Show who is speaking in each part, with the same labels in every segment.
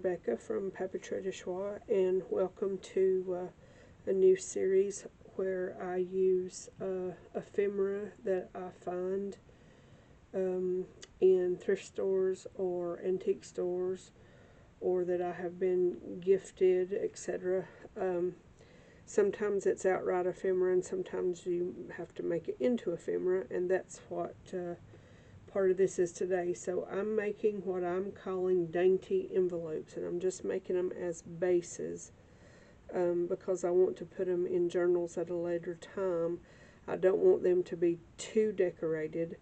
Speaker 1: Rebecca from Papeterie de Choix, and welcome to a new series where I use ephemera that I find in thrift stores or antique stores, or that I have been gifted, etc. Sometimes it's outright ephemera, and sometimes you have to make it into ephemera, and that's what part of this is today. So I'm making what I'm calling dainty envelopes, and I'm just making them as bases because I want to put them in journals at a later time. I don't want them to be too decorated,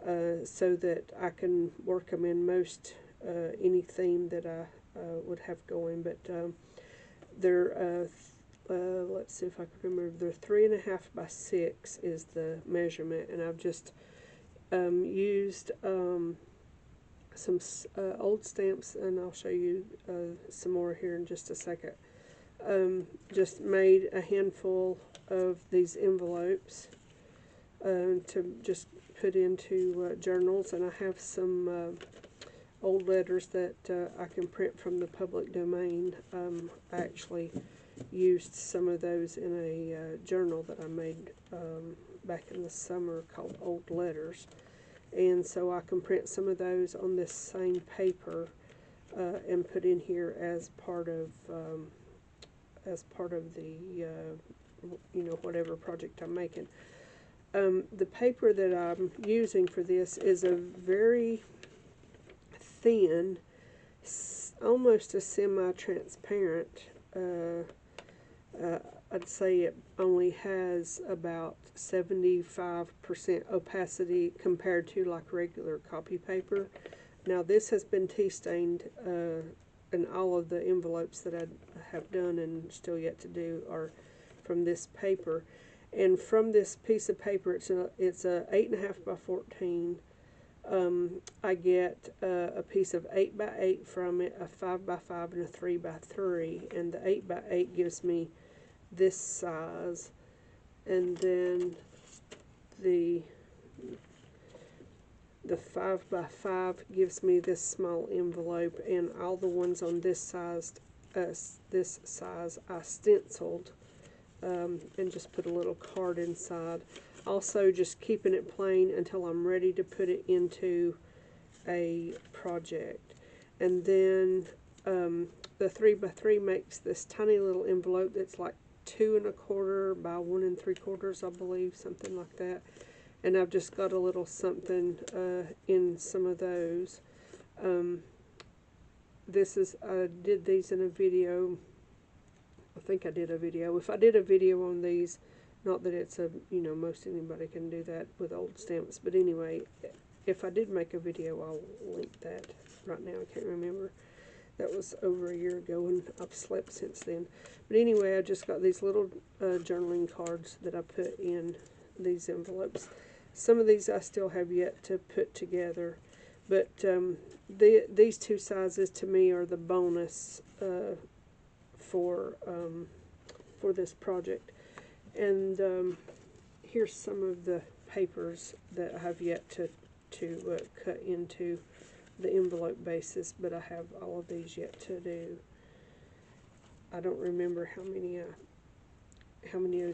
Speaker 1: so that I can work them in most any theme that I would have going. But they're let's see if I can remember. They're 3.5 by 6 is the measurement, and I've just used some old stamps, and I'll show you some more here in just a second. Just made a handful of these envelopes to just put into journals, and I have some old letters that I can print from the public domain. I actually used some of those in a journal that I made back in the summer called Old Letters, and so I can print some of those on this same paper and put in here as part of the you know, whatever project I'm making. The paper that I'm using for this is a very thin, almost a semi-transparent. I'd say it only has about 75% opacity compared to like regular copy paper. Now this has been tea stained, and all of the envelopes that I have done and still yet to do are from this paper. And from this piece of paper, it's a 8.5 by 14. I get a piece of 8 by 8 from it, a 5 by 5, and a 3 by 3. And the 8 by 8 gives me this size, and then the 5 by 5 gives me this small envelope, and all the ones on this size I stenciled and just put a little card inside. Also, just keeping it plain until I'm ready to put it into a project. And then the 3 by 3 makes this tiny little envelope that's like 2 1/4 by 1 3/4, I believe, something like that. And I've just got a little something in some of those. I did these in a video. I think I did a video. If I did a video on these, not that it's a, you know, most anybody can do that with old stamps, but anyway, if I did make a video, I'll link that right now. I can't remember. That was over a year ago, and I've slept since then. But anyway, I just got these little journaling cards that I put in these envelopes. Some of these I still have yet to put together, but these two sizes to me are the bonus for this project. And here's some of the papers that I have yet to cut into the envelope basis, but I have all of these yet to do. I don't remember how many of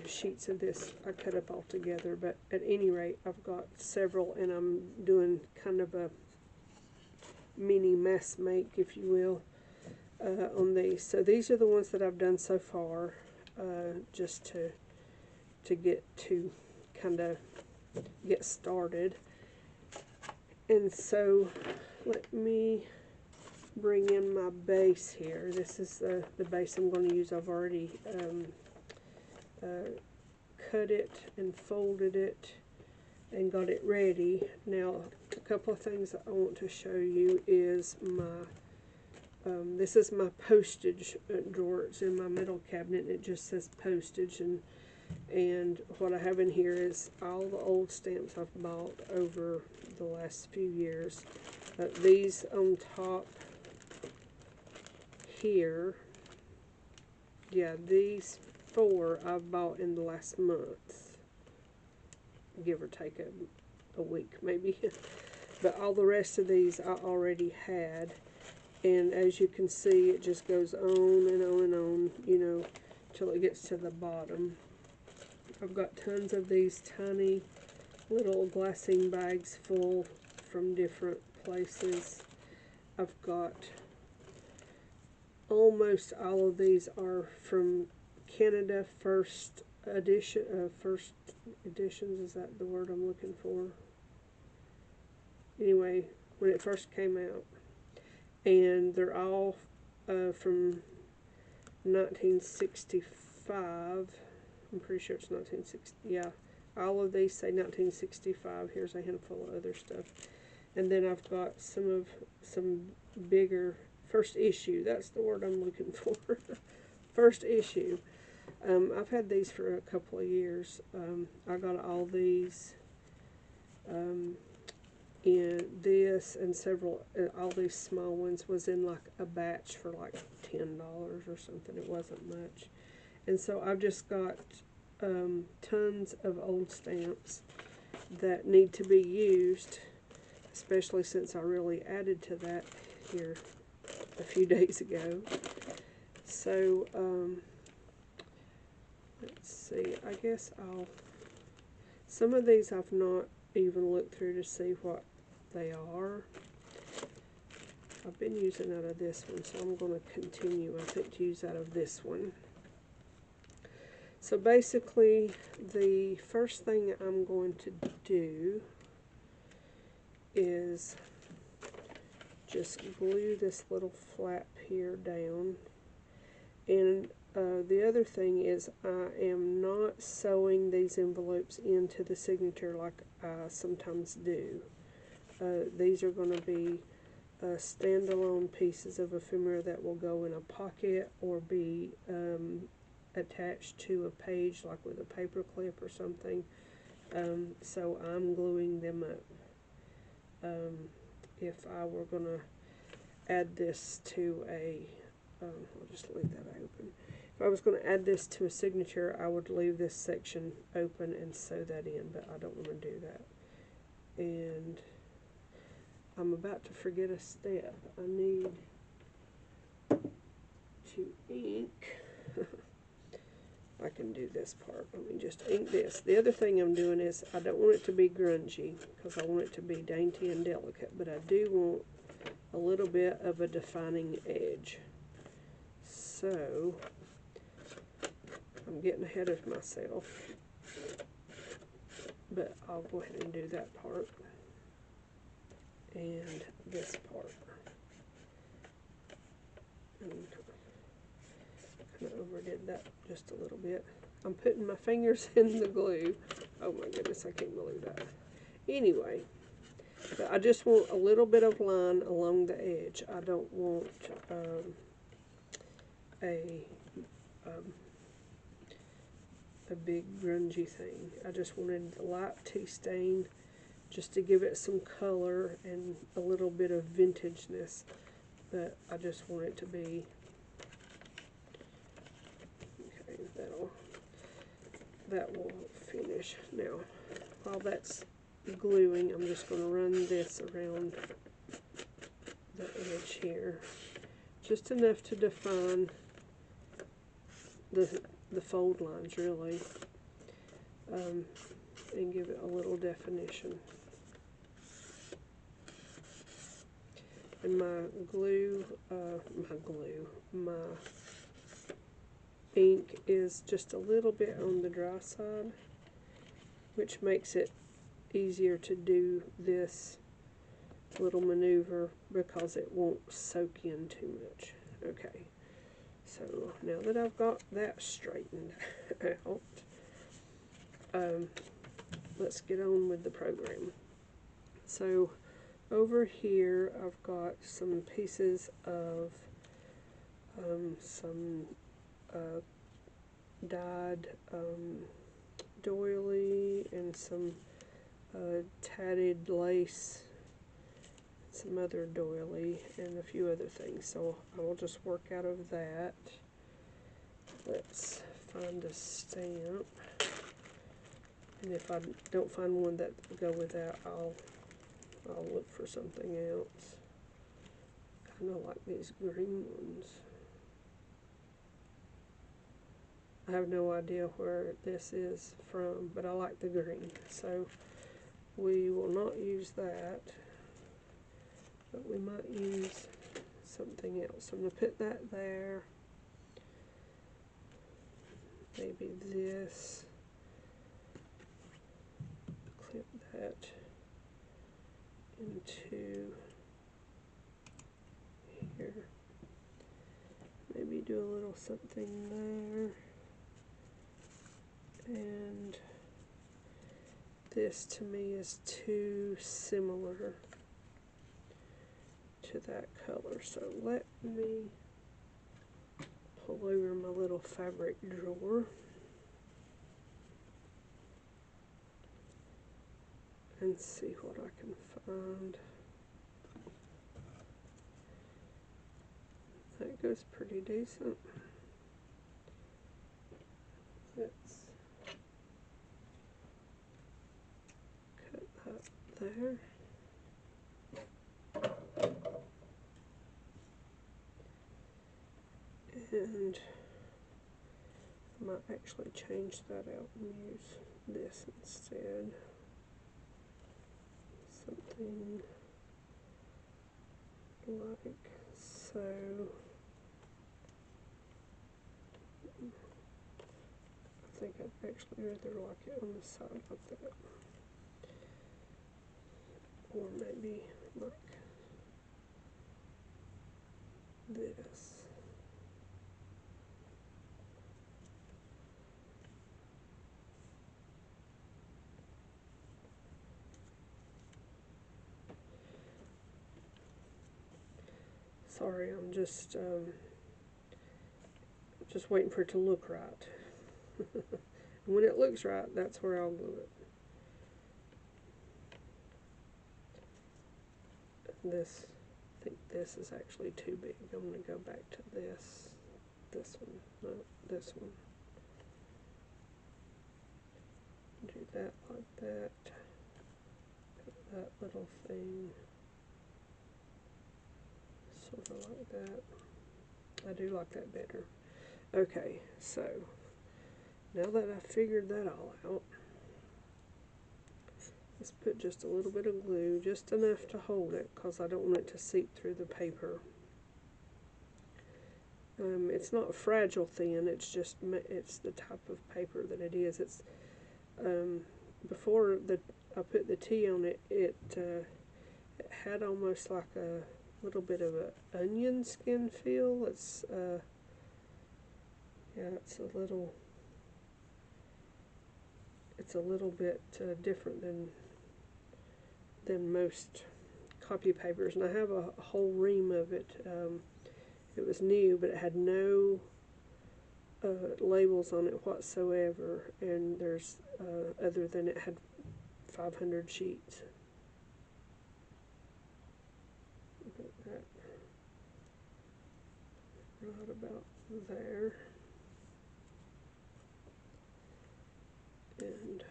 Speaker 1: the sheets of this I cut up all together, but at any rate, I've got several, and I'm doing kind of a mini mess make, if you will, on these. So these are the ones that I've done so far, just to get to kind of get started. And so let me bring in my base here. This is the base I'm going to use. I've already cut it and folded it and got it ready. Now, a couple of things that I want to show you is my this is my postage drawer. It's in my middle cabinet. It just says postage, and what I have in here is all the old stamps I've bought over the last few years. These on top here, yeah, these 4 I've bought in the last month, give or take a week maybe. But all the rest of these I already had. And as you can see, it just goes on and on and on, you know, till it gets to the bottom. I've got tons of these tiny little glassine bags full from different places. I've got almost all of these are from Canada first editions, is that the word I'm looking for? Anyway, when it first came out. And they're all from 1965. I'm pretty sure it's 1960. Yeah, all of these say 1965. Here's a handful of other stuff. And then I've got some bigger first issue. That's the word I'm looking for. First issue. I've had these for a couple of years. I got all these in this and several, all these small ones was in like a batch for like $10 or something. It wasn't much. And so I've just got tons of old stamps that need to be used, especially since I really added to that here a few days ago. So, let's see, I guess some of these I've not even looked through to see what they are. I've been using out of this one, so I'm going to continue, I think, to use out of this one. So basically, the first thing I'm going to do is just glue this little flap here down. And the other thing is I am not sewing these envelopes into the signature like I sometimes do. These are going to be standalone pieces of ephemera that will go in a pocket or be attached to a page like with a paper clip or something. So I'm gluing them up. If I were going to add this to a, I'll just leave that open. If I was going to add this to a signature, I would leave this section open and sew that in, but I don't want to do that. And I'm about to forget a step. I need to ink. I can do this part. Let me just ink this. The other thing I'm doing is I don't want it to be grungy because I want it to be dainty and delicate, but I do want a little bit of a defining edge. So I'm getting ahead of myself, but I'll go ahead and do that part and this part. And kind of overdid that just a little bit. I'm putting my fingers in the glue. Oh my goodness, I can't believe that. Anyway, but I just want a little bit of line along the edge. I don't want a big grungy thing. I just wanted the light tea stain just to give it some color and a little bit of vintageness, but I just want it to be, okay, that will finish. Now, while that's gluing, I'm just going to run this around the edge here, just enough to define the fold lines, really, and give it a little definition. And my ink is just a little bit on the dry side, which makes it easier to do this little maneuver because it won't soak in too much. Okay, so now that I've got that straightened out, let's get on with the program. So over here I've got some pieces of some dyed doily and some tatted lace, some other doily, and a few other things. So I will just work out of that. Let's find a stamp, and if I don't find one that will go with that, I'll look for something else. kind of like these green ones. I have no idea where this is from, but I like the green, so we will not use that, but we might use something else. So I'm going to put that there. Maybe this. Clip that into here. Maybe do a little something there. And this to me is too similar to that color. So let me pull over my little fabric drawer and see what I can find. That goes pretty decent. Let's cut that there. And I might actually change that out and use this instead. Something like so. I think I'd actually rather like it on the side like that. Or maybe like this. Sorry, I'm just waiting for it to look right. And when it looks right, that's where I'll glue it. This, I think this is actually too big. I'm going to go back to this one, no, this one. Do that like that. Put that little thing sort of like that. I do like that better. Okay, so now that I figured that all out, let's put just a little bit of glue, just enough to hold it, because I don't want it to seep through the paper. It's not fragile thin, it's the type of paper that it is. It's before I put the tea on it, it had almost like a little bit of an onion skin feel. It's yeah, it's a little bit different than most copy papers, and I have a whole ream of it. It was new, but it had no labels on it whatsoever, and there's other than it had 500 sheets. Put that right about there, and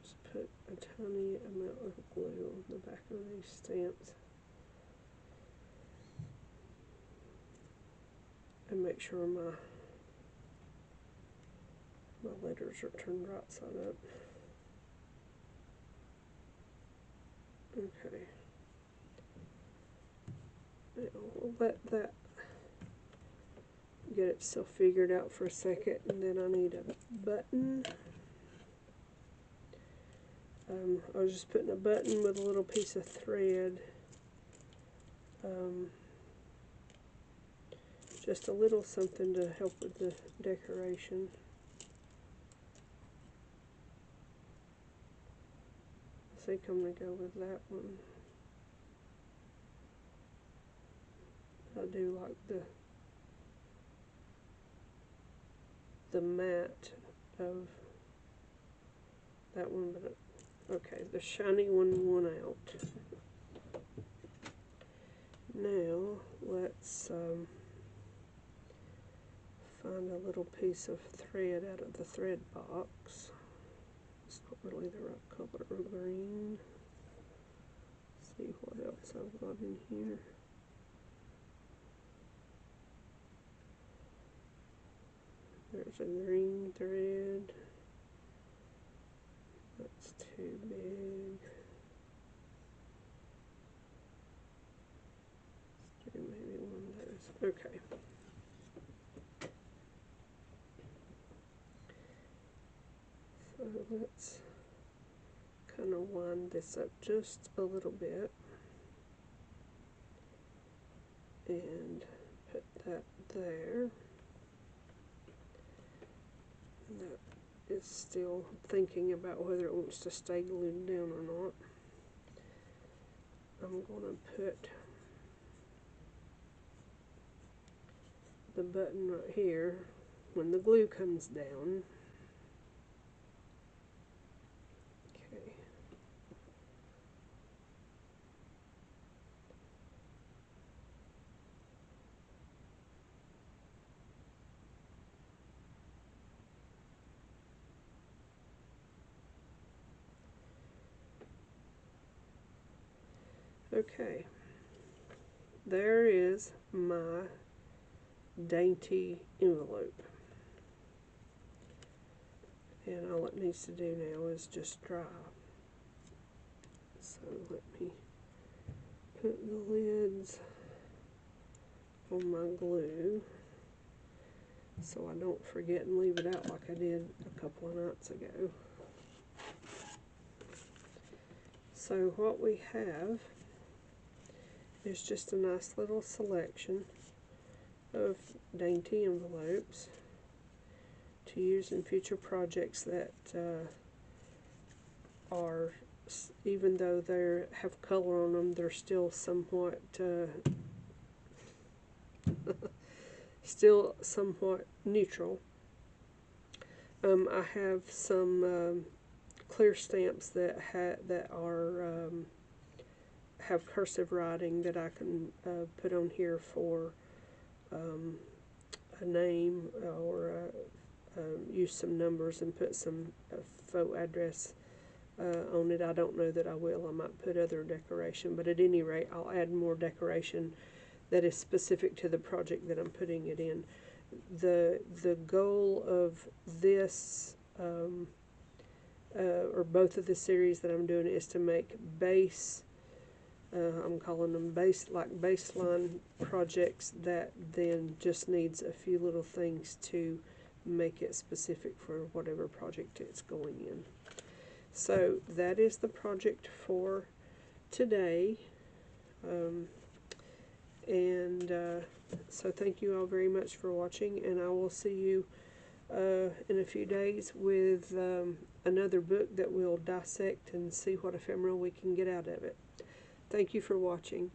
Speaker 1: just put a tiny amount of glue on the back of these stamps. And make sure my letters are turned right side up. Okay. Now we'll let that get itself figured out for a second, and then I need a button. I was just putting a button with a little piece of thread. Just a little something to help with the decoration. I think I'm going to go with that one. I do like the matte of that one, but okay, the shiny one won out. Now let's find a little piece of thread out of the thread box. It's not really the right color, green. Let's see what else I've got in here. There's a green thread. That's too big. Let's do maybe one of those. Okay. So let's kind of wind this up just a little bit and put that there. That is still thinking about whether it wants to stay glued down or not. I'm going to put the button right here when the glue comes down. Okay. Okay, there is my Dainty envelope. And all it needs to do now is just dry. So let me put the lids on my glue so I don't forget and leave it out like I did a couple of nights ago. So what we have is just a nice little selection of Dainty envelopes to use in future projects that are, even though they have color on them, they're still somewhat neutral. I have some clear stamps that have cursive writing that I can put on here for a name, or use some numbers and put some faux address on it. I don't know that I will. I might put other decoration, but at any rate, I'll add more decoration that is specific to the project that I'm putting it in. The goal of this, or both of the series that I'm doing, is to make base, I'm calling them baseline projects that then just needs a few little things to make it specific for whatever project it's going in. So that is the project for today. So thank you all very much for watching, and I will see you in a few days with another book that we'll dissect and see what ephemera we can get out of it. Thank you for watching.